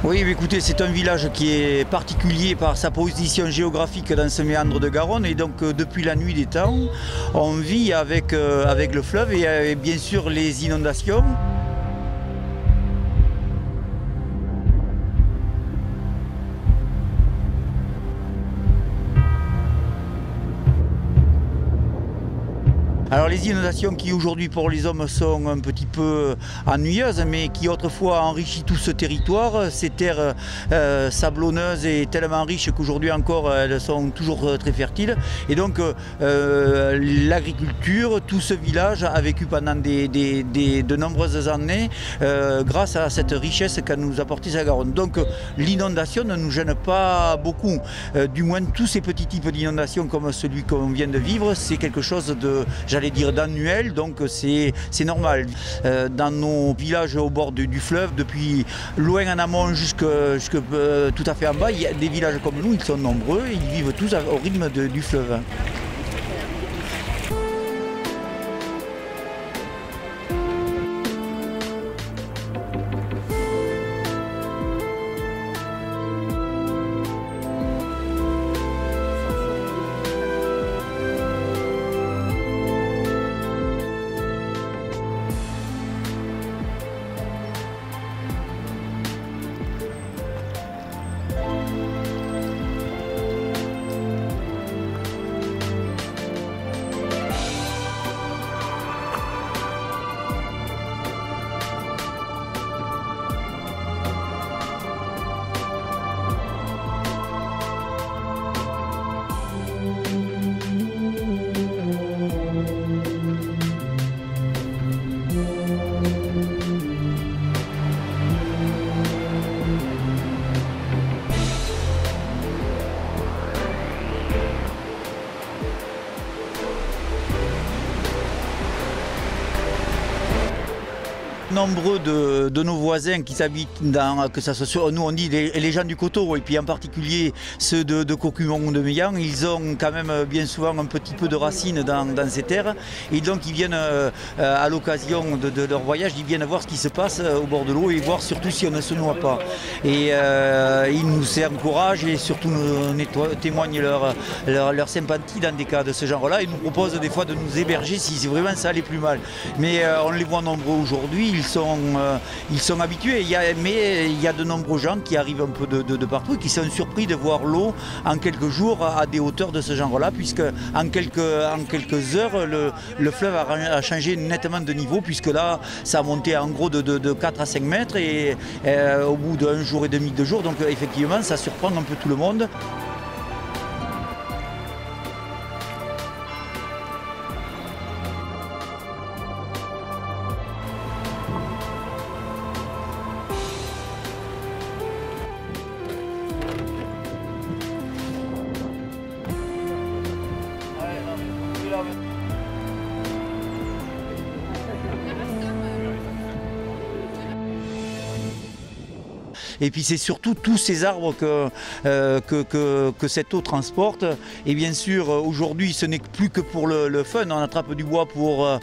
Oui, mais écoutez, c'est un village qui est particulier par sa position géographique dans ce méandre de Garonne. Et donc, depuis la nuit des temps, on vit avec le fleuve et bien sûr les inondations. Alors les inondations qui aujourd'hui pour les hommes sont un petit peu ennuyeuses, mais qui autrefois enrichit tout ce territoire. Ces terres sablonneuses et tellement riches qu'aujourd'hui encore elles sont toujours très fertiles. Et donc l'agriculture, tout ce village a vécu pendant de nombreuses années grâce à cette richesse qu'a nous apporté sa Garonne. Donc l'inondation ne nous gêne pas beaucoup. Du moins tous ces petits types d'inondations comme celui qu'on vient de vivre, c'est quelque chose de, j'allais dire, d'annuel, donc c'est normal. Dans nos villages au bord du fleuve, depuis loin en amont jusque tout à fait en bas, il y a des villages comme nous, ils sont nombreux, ils vivent tous au rythme du fleuve. Nombreux de nos voisins qui habitent dans, que ça soit, nous on dit les gens du coteau, et puis en particulier ceux de Cocumont ou de Meillan, ils ont quand même bien souvent un petit peu de racines dans ces terres, et donc ils viennent à l'occasion de leur voyage, ils viennent voir ce qui se passe au bord de l'eau et voir surtout si on ne se noie pas. Et ils nous encouragent et surtout nous témoignent leur sympathie dans des cas de ce genre-là, et nous proposent des fois de nous héberger si vraiment ça allait plus mal. Mais on les voit nombreux aujourd'hui. Ils sont habitués, mais il y a de nombreux gens qui arrivent un peu de partout et qui sont surpris de voir l'eau en quelques jours à des hauteurs de ce genre-là, puisque en quelques heures, le fleuve a changé nettement de niveau, puisque là, ça a monté en gros de 4 à 5 mètres et au bout d'un jour et demi, 2 jours, donc effectivement, ça surprend un peu tout le monde. Et puis c'est surtout tous ces arbres que cette eau transporte. Et bien sûr, aujourd'hui, ce n'est plus que pour le fun. On attrape du bois pour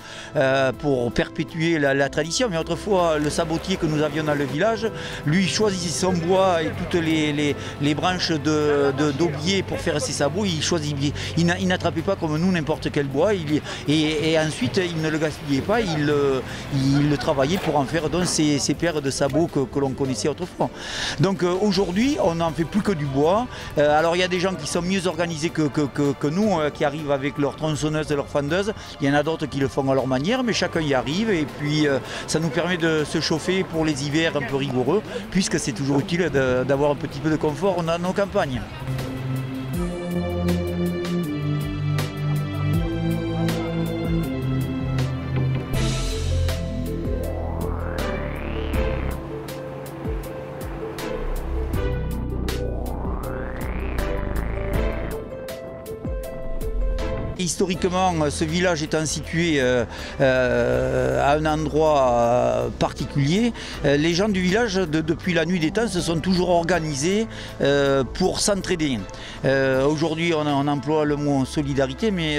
perpétuer la tradition. Mais autrefois, le sabotier que nous avions dans le village, lui choisissait son bois et toutes les branches d'aubier pour faire ses sabots. Il n'attrapait pas comme nous n'importe quel bois. Et ensuite, il ne le gaspillait pas. Il le travaillait pour en faire donc ces paires de sabots que l'on connaissait autrefois. Donc aujourd'hui, on n'en fait plus que du bois. Alors il y a des gens qui sont mieux organisés que nous, qui arrivent avec leurs tronçonneuses et leurs fendeuses. Il y en a d'autres qui le font à leur manière, mais chacun y arrive. Et puis ça nous permet de se chauffer pour les hivers un peu rigoureux, puisque c'est toujours utile d'avoir un petit peu de confort dans nos campagnes. historiquement, ce village étant situé à un endroit particulier, les gens du village, depuis la nuit des temps, se sont toujours organisés pour s'entraider. Aujourd'hui, on emploie le mot solidarité, mais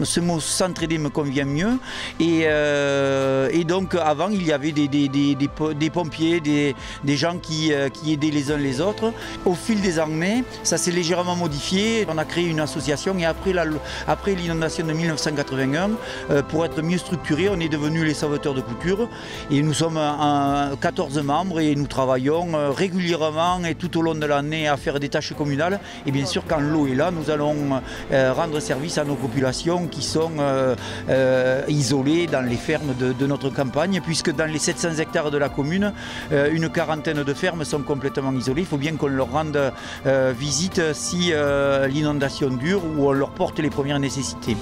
ce mot s'entraider me convient mieux. Et donc, avant, il y avait des pompiers, des gens qui aidaient les uns les autres. Au fil des années, ça s'est légèrement modifié. On a créé une association et après l'inondation de 1981, pour être mieux structuré, on est devenu les Sauveteurs de Couture. Et nous sommes 14 membres et nous travaillons régulièrement et tout au long de l'année à faire des tâches communales. Et bien sûr, quand l'eau est là, nous allons rendre service à nos populations qui sont isolées dans les fermes de notre campagne, puisque dans les 700 hectares de la commune, une quarantaine de fermes sont complètement isolées. Il faut bien qu'on leur rende visite si l'inondation dure ou on leur porte les premières nécessités.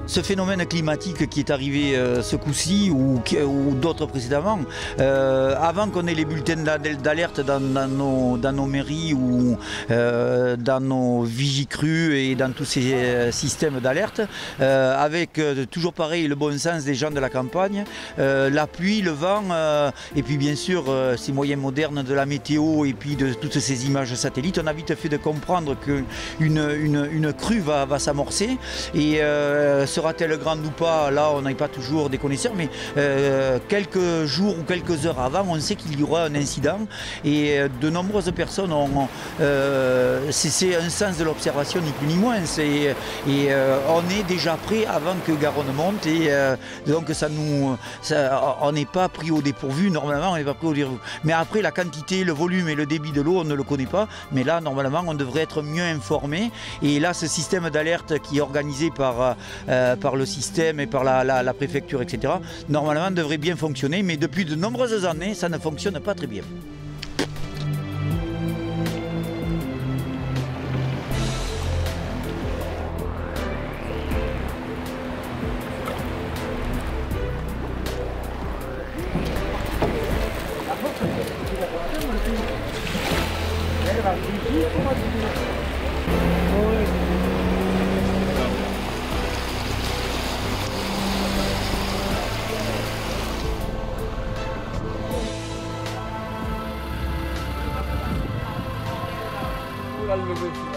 Ce phénomène climatique qui est arrivé ce coup-ci ou d'autres précédemment, avant qu'on ait les bulletins d'alerte dans nos mairies ou dans nos vigicrues et dans tous ces systèmes d'alerte, avec toujours pareil le bon sens des gens de la campagne, la pluie, le vent et puis bien sûr ces moyens modernes de la météo et puis de toutes ces images satellites, on a vite fait de comprendre qu'une crue va s'amorcer et sera-t-elle grande ou pas, là on n'est pas toujours des connaisseurs, mais quelques jours ou quelques heures avant, on sait qu'il y aura un incident et de nombreuses personnes ont... c'est un sens de l'observation ni plus ni moins, on est déjà prêt avant que Garonne monte et donc on n'est pas pris au dépourvu, normalement on n'est pas pris au dépourvu. Mais après la quantité, le volume et le débit de l'eau, on ne le connaît pas, mais là normalement on devrait être mieux informé et là ce système d'alerte qui est organisé par le système et par la préfecture, etc., normalement devrait bien fonctionner, mais depuis de nombreuses années, ça ne fonctionne pas très bien. Lever.